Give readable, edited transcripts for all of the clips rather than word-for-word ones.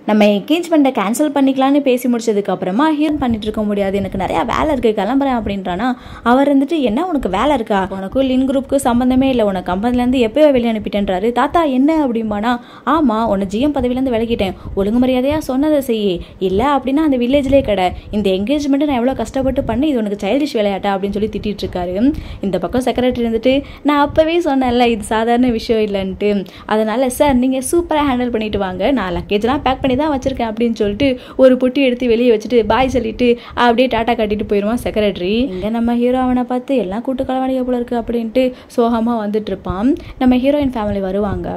நம்ம என்கேஜ்மெண்ட்டை கேன்சல் பண்ணிக்கலான்னு பேசி முடிச்சதுக்கப்புறமா ஹீரோயின் பண்ணிட்டு இருக்க முடியாது, எனக்கு நிறையா வேலை இருக்குது கிளம்புறேன் அப்படின்றானா. அவர் வந்துட்டு என்ன உனக்கு வேலை இருக்கா, உனக்கும் லின் குரூப்புக்கு சம்மந்தமே இல்லை, உனக்கு கம்பெனிலேருந்து எப்போயோ வெளியே அனுப்பிட்டேன்றாரு. தாத்தா என்ன அப்படிம்பானா. ஆமாம், உன்னை ஜிஎம் பதவியிலேருந்து விலகிட்டேன், ஒழுங்கு மரியாதையாக சொன்னதை செய்யி, இல்லை அப்படின்னா அந்த வில்லேஜ்லேயே கடை, இந்த என்கேஜ்மெண்ட்டு நான் எவ்வளோ கஷ்டப்பட்டு பண்ணி இது உனக்கு சைல்டிஷ் விளையாட்டா அப்படின்னு சொல்லி திட்டிட்டு இருக்காரு. இந்த பக்கம் செக்ரட்டரி வந்துட்டு நான் அப்போவே சொன்னேன்ல இது சாதாரண விஷயம் இல்லைன்ட்டு, அதனால் சார் நீங்கள் சூப்பராக ஹேண்டில் பண்ணிட்டு வாங்க, நான் லக்கேஜ்லாம் பேக் பண்ணி தான் வச்சிருக்கேன் அப்படின்னு சொல்லிட்டு ஒரு பொட்டி எடுத்து வெளியே வச்சுட்டு பாய் சொல்லிட்டு அப்படியே டாட்டா காட்டிட்டு போயிடுவான் செக்ரட்டரி. இங்கே நம்ம ஹீரோ அவனை பார்த்து எல்லாம் கூட்டு கலவாடிய போல இருக்கு அப்படின்ட்டு சோகமாக வந்துட்டு இருப்பான். நம்ம ஹீரோயின் ஃபேமிலி வருவாங்க.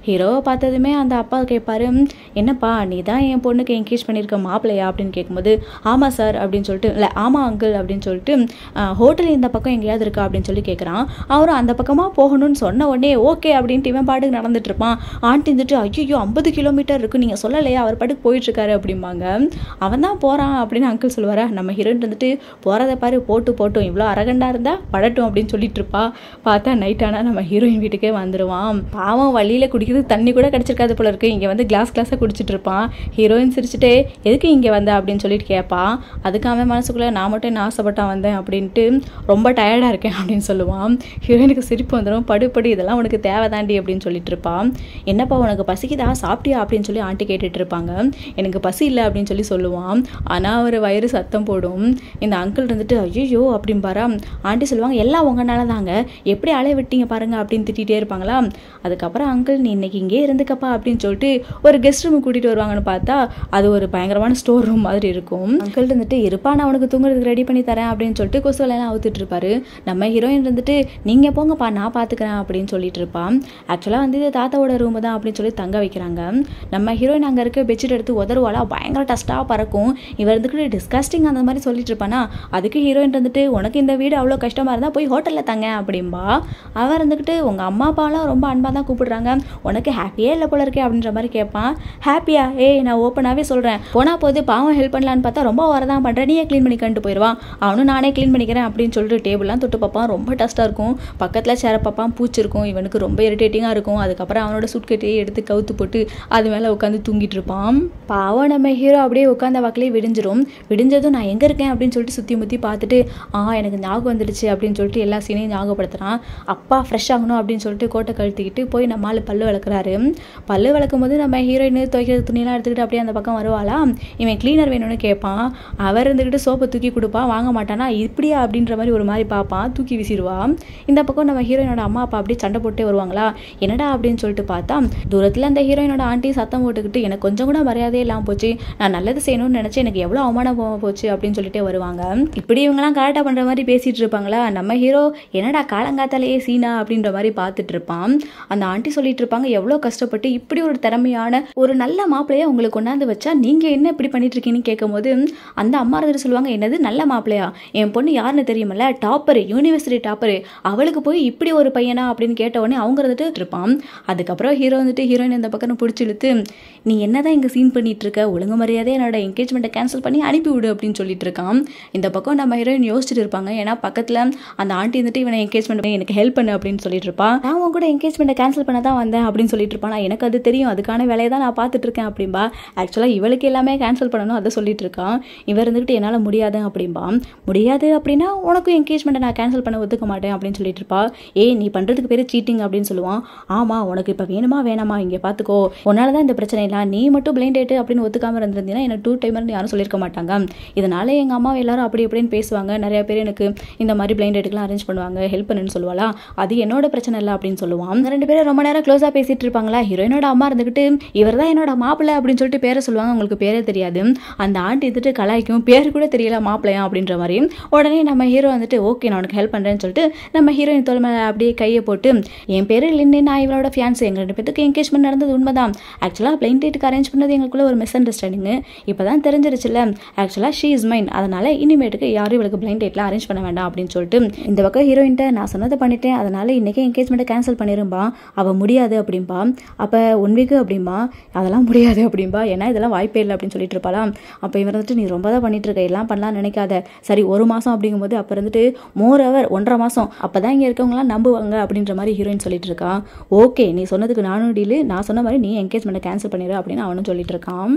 ஹீரோவை பார்த்ததுமே அந்த அப்பா கேட்பாரு, என்னப்பா நீ தான் என் பொண்ணுக்கு என்கேஜ் பண்ணியிருக்க மாப்பிள்ளையா அப்படின்னு கேட்கும்போது, ஆமாம் சார் அப்படின்னு சொல்லிட்டு, இல்லை ஆமாம் அங்கிள் அப்படின்னு சொல்லிட்டு, ஹோட்டல் இந்த பக்கம் எங்கேயாவது இருக்கா அப்படின்னு சொல்லி கேட்குறான். அவரும் அந்த பக்கமாக போகணும்னு சொன்ன உடனே ஓகே அப்படின்ட்டு இவன் பாட்டுக்கு நடந்துட்டு இருப்பான். ஆண்டி வந்துட்டு ஐயோ 50 கிலோமீட்டர் இருக்கு நீங்கள் சொல்லலையா, அவர் பாட்டுக்கு போயிட்டுருக்காரு அப்படிம்பாங்க. அவன் தான் போகிறான் அப்படின்னு அங்கிள் சொல்லுவாரா. நம்ம ஹீரோயின் வந்துட்டு போகிறத பாரு போட்டும் இவ்வளோ அரகண்டாக இருந்தால் படட்டும் அப்படின்னு சொல்லிட்டு இருப்பா. பார்த்தா நைட் ஆனால் நம்ம ஹீரோயின் வீட்டுக்கே வந்துடுவான். பாவம் வழியில் குடிக்கிறதுக்கு தண்ணி கூட கிடச்சிருக்காது போல இருக்கு, இங்கே வந்து கிளாஸாக குடிச்சிட்டு இருப்பான். ஹீரோயின் சிரிச்சுட்டே எதுக்கு இங்கே வந்த அப்படின்னு சொல்லிட்டு கேட்பான். அதுக்கு அவன் மனசுக்குள்ளே நான் மட்டும் என்ன ஆசைப்பட்டான் வந்தேன் அப்படின்ட்டு ரொம்ப டயர்டாக இருக்கேன் அப்படின்னு சொல்லுவான். ஹீரோயினுக்கு சிரிப்பு வந்துடும். படு இதெல்லாம் உனக்கு தேவை தாண்டி அப்படின்னு சொல்லிட்டு இருப்பான். என்னப்பா உனக்கு பசிக்குதா சாப்பிட்டியா அப்படின்னு சொல்லி ஆண்டி கேட்டுட்டு இருப்பாங்க. எனக்கு பசி இல்லை அப்படின்னு சொல்லி சொல்லுவான். ஆனால் அவர் வயிறு சத்தம் போடும். இந்த அங்கிள் இருந்துட்டு ஐயோ அப்படின்பாரா. ஆண்டி சொல்லுவாங்க எல்லாம் உங்களால தாங்க, எப்படி அலைய விட்டீங்க பாருங்க அப்படின்னு திட்டிகிட்டே இருப்பாங்களா. அதுக்கப்புறம் அங்கிள் நீ இன்னைக்கு இங்கே இருந்துக்கப்பா அப்படின்னு சொல்லிட்டு ஒரு கெஸ்ட் ரூம் கூட்டிகிட்டு வருவாங்கன்னு பார்த்தா அது ஒரு பயங்கரமான ஸ்டோர் ரூம் மாதிரி இருக்கும். அங்கிள் இருந்துட்டு இருப்பா நான் அவனுக்கு தூங்குறதுக்கு ரெடி பண்ணி தரேன் அப்படின்னு சொல்லிட்டு கொசுவெல்லாம் அவுத்துட்டு இருப்பாரு. நம்ம ஹீரோயின் இருந்துட்டு நீங்கள் போங்கப்பா நான் பார்த்துக்கிறேன் அப்படின்னு சொல்லிட்டு இருப்பான். ஆக்சுவலாக வந்து இது தாத்தாவோட ரூம் தான் அப்படின்னு சொல்லி தங்க வைக்கிறாங்க. நம்ம ஹீரோயின் அங்கே இருக்க பெட்ஷீட் எடுத்து உதறுவாளா, பயங்கர டஸ்ட்டாக பறக்கும். இவர் இருந்துட்டு டிஸ்கஸ்டிங் அந்த மாதிரி சொல்லிட்டு இருப்பானா. அதுக்கு ஹீரோயின் இருந்துட்டு உனக்கு இந்த வீடு அவ்வளோ கஷ்டமாக இருந்தால் போய் ஹோட்டலில் தங்க அப்படின்பா. அவர் இருந்துக்கிட்டு உங்கள் அம்மா அப்பாலாம் ரொம்ப அன்பாக தான் கூப்பிடுறாங்க, உனக்கு ஹாப்பியே இல்லை போல இருக்கே அப்படின்ற மாதிரி கேட்பான். ஹாப்பியா நான் ஓப்பனாகவே சொல்கிறேன், போனால் போது பாவம் ஹெல்ப் பண்ணலான்னு பார்த்தா ரொம்ப வரதான் பண்ணுறேன், நீயே க்ளீன் பண்ணி கண்டு போயிடுவான். அவனும் நானே க்ளீன் பண்ணிக்கிறேன் அப்படின்னு சொல்லிட்டு டேபிள்லாம் தொட்டு பார்ப்பான். ரொம்ப டஸ்ட்டாக இருக்கும். பக்கத்தில் சேர பார்ப்பான், பூச்சி இருக்கும். இவனுக்கு ரொம்ப இரிட்டேட்டிங்காக இருக்கும். அதுக்கப்புறம் அவனோட சுட்கட்டையே எடுத்து கவுத்து போட்டு அது மேலே உட்காந்து தூங்கிட்டு இருப்பான். பாவம் நம்ம ஹீரோ அப்படியே உட்காந்த வாக்கிலே விடிஞ்சதும் நான் எங்கே இருக்கேன் அப்படின்னு சொல்லிட்டு சுற்றி முற்றி பார்த்துட்டு எனக்கு ஞாபகம் வந்துடுச்சு அப்படின்னு சொல்லிட்டு எல்லா சீனையும் ஞாபகப்படுத்துகிறான். அப்பா ஃப்ரெஷ் ஆகணும் அப்படின்னு சொல்லிட்டு கோட்டை கழுத்திக்கிட்டு போய் நம்ம ஆள் பல்லு விளக்குறாரு. பல்லு விளக்கும் போது நம்ம ஹீரோயின் துவைக்கிற துணியெல்லாம் எடுத்துக்கிட்டு அப்படியே அந்த பக்கம் வருவாளா. இவன் கிளீனர் வேணும்னு கேட்பான். அவர் இருந்துக்கிட்டு சோப்பை தூக்கி கொடுப்பான். வாங்க மாட்டானா, இப்படியா அப்படின்ற மாதிரி ஒரு மாதிரி பார்ப்பான், தூக்கி வீசிடுவான். இந்த பக்கம் நம்ம ஹீரோயினோட அம்மா அப்பா அப்படியே சண்டை போட்டே வருவாங்களா. என்னடா அப்படின்னு சொல்லிட்டு பார்த்தா தூரத்தில் அந்த ஹீரோயினோட ஆண்டி சத்தம் போட்டுக்கிட்டு எனக்கு கொஞ்சம் கூட மரியாதையே இல்லாமல் போச்சு, நான் நல்லது செய்யணும்னு நினச்சி எனக்கு எவ்வளோ அவமானம் போச்சு அப்படின்னு சொல்லிட்டே வருவாங்க. இப்படி இவங்கெல்லாம் கரெக்டாக பண்ணுற மாதிரி பேசிகிட்டு இருப்பாங்களா. நம்ம ஹீரோ என்னடா காலங்காத்தாலேயே சீனா அப்படின்ற மாதிரி பார்த்துட்டு இருப்பான். அந்த ஆண்டி சொல்லிட்டு இருப்பாங்க எவ்வளோ கஷ்டப்பட்டு இப்படி ஒரு திறமையான ஒரு நல்ல மாப்பிள்ளையை உங்களுக்கு கொண்டாந்து வச்சா நீங்கள் என்ன இப்படி பண்ணிட்டு இருக்கீங்கன்னு கேட்கும்போது அந்த அம்மா இருந்துட்டு சொல்லுவாங்க என்னது நல்ல மாப்பிள்ளையா, என் பொண்ணு யாருன்னு தெரியுமில்ல, டாப்பரு, யூனிவர்சிட்டி டாப்பரு, அவளுக்கு போய் இப்படி ஒரு பையனா அப்படின்னு கேட்ட உடனே அவங்க இருந்துட்டு இருப்பான். அதுக்கப்புறம் ஹீரோ வந்துட்டு ஹீரோயின் இந்த பக்கம் பிடிச்சி இழுத்து நீ என்னதான் இங்கே சீன் பண்ணிட்டு இருக்க, ஒழுங்கு மரியாதையே என்னோட என்கேஜ்மெண்ட்டை கேன்சல் பண்ணி அனுப்பிவிடு அப்படின்னு சொல்லிட்டு இருக்கான். இந்த பக்கம் நம்ம ஹீரோயின் யோசிச்சுட்டு இருப்பாங்க. ஏன்னா பக்கத்தில் அந்த ஆண்டி வந்துட்டு இவனை என்கேஜ்மெண்ட் பண்ணி எனக்கு ஹெல்ப் பண்ணு அப்படின்னு சொல்லிட்டு இருப்பான். நான் உன் கூட என்கேஜ்மெண்ட்டை கேன்சல் பண்ண தான் வந்தேன் அப்படின்னு சொல்லிட்டு இருப்பான். எனக்கு அது தெரியும், அதுக்கான வேலையை தான் நான் பார்த்துட்டு இருக்கேன் அப்படின்பா. ஆக்சுவலாக இவளுக்கு எல்லாமே கேன்சல் பண்ணணும் அதை சொல்லிட்டு இருக்கான். இவர் இருந்துட்டு என்னால் முடியாது அப்படின்பா. முடியாது அப்படின்னா உனக்கும் என்கேஜ்மெண்ட்டை நான் கேன்சல் பண்ண ஒத்துக்க மாட்டேன் அப்படின்னு சொல்லிட்டு இருப்பா. நீ பண்ணுறதுக்கு பேர் சீட்டிங் அப்படின்னு சொல்லுவான். ஆமாம் உனக்கு இப்போ வேணுமா வேணாமா இங்கே பார்த்துக்கோ, உன்னால தான் இந்த பிரச்சனை இல்லை, நீ மட்டும் பிளைண்ட் டேட்டு அப்படின்னு ஒத்துக்காமல் இருந்திருந்தீங்கன்னா எனக்கு 2 டைமர்னு யாரும் சொல்லியிருக்க மாட்டாங்க. இதனால எங்கள் அம்மா எல்லாரும் அப்படி இப்படின்னு பேசுவாங்க, நிறைய பேர் எனக்கு இந்த மாதிரி பிளைண்ட் டேட்டுக்குலாம் அரேஞ்ச் பண்ணுவாங்க, ஹெல்ப் பண்ணுன்னு சொல்லுவாளா, அது என்னோட பிரச்சனை இல்லை அப்படின்னு சொல்லுவான். 2 பேரும் ரொம்ப நேரம் க்ளோஸாக பேசிட்டு இருப்பாங்களா. ஹீரோயினோட அம்மா இருந்துக்கிட்டு இவர் தான் என்னோட மாப்பிள்ளை அப்படின்னு சொல்லிட்டு பேரை சொல்லுவாங்க. உங்களுக்கு பேரே தெரியாது. அந்த ஆண்டி வந்துட்டு கலாய்க்கும், பேர் கூட தெரியல மாப்பிள்ளையா அப்படின்ற மாதிரி. உடனே நம்ம ஹீரோ வந்துட்டு ஓகே நான் உனக்கு ஹெல்ப் பண்ணுறேன்னு சொல்லிட்டு நம்ம ஹீரோயின் தோல் மேலே அப்படியே கையை போட்டு என் பேர் லின்னு, நான் இவளோட ஃபியான்ஸ், எங்கள் 2 பேருக்கு என்கேஜ்மெண்ட் நடந்தது உண்மைதான், ஆக்சுவலாக பிளைண்ட் டேட்டுக்கு அரேஞ்ச் பண்ணது எங்களுக்குள்ள ஒரு மிஸ் அண்டர்ஸ்டாண்டிங்கு, இப்போ தான் தெரிஞ்சிருச்சுல்ல, ஆக்சுவலாக ஷீ இஸ் மைன், அதனால் இனிமேட்டுக்கு யாரும் இவளுக்கு பிளைண்ட் டேட்லாம் அரேஞ்ச் பண்ண வேண்டாம் அப்படின்னு சொல்லிட்டு இந்த பக்கம் ஹீரோயின்ட்ட நான் சொன்னதை பண்ணிட்டேன், அதனால் இன்றைக்கே என்கேஜ்மெண்ட்டை கேன்சல் பண்ணிரும்பா. அவள் முடியாது அப்படின்பா. அப்போ 1 வீக் அப்படின்பா. அதெல்லாம் முடியாது அப்படின்பா. ஏன்னா இதெல்லாம் வாய்ப்பே இல்லை அப்படின்னு சொல்லிட்டு இருப்பாளாம். அப்போ இவர் வந்துட்டு நீ ரொம்ப தான் பண்ணிட்டு இருக்க, எல்லாம் பண்ணலாம்னு நினைக்காத, சரி 1 மாதம் அப்படிங்கும்போது அப்போ இருந்துட்டு மோர் ஓவர் 1.5 மாதம், அப்போ தான் இங்கே இருக்கவங்களாம் நம்புவாங்க அப்படின்ற மாதிரி ஹீரோயின் சொல்லிட்டு இருக்கா. ஓகே நீ சொன்னதுக்கு நானும் டீலு, நான் சொன்ன மாதிரி நீ என்கேஜ்மெண்ட்டை கேன்சல் பண்ணிடு அப்படின்னு அவனும் பண்ணணும்னு சொல்லிட்டு இருக்கான்.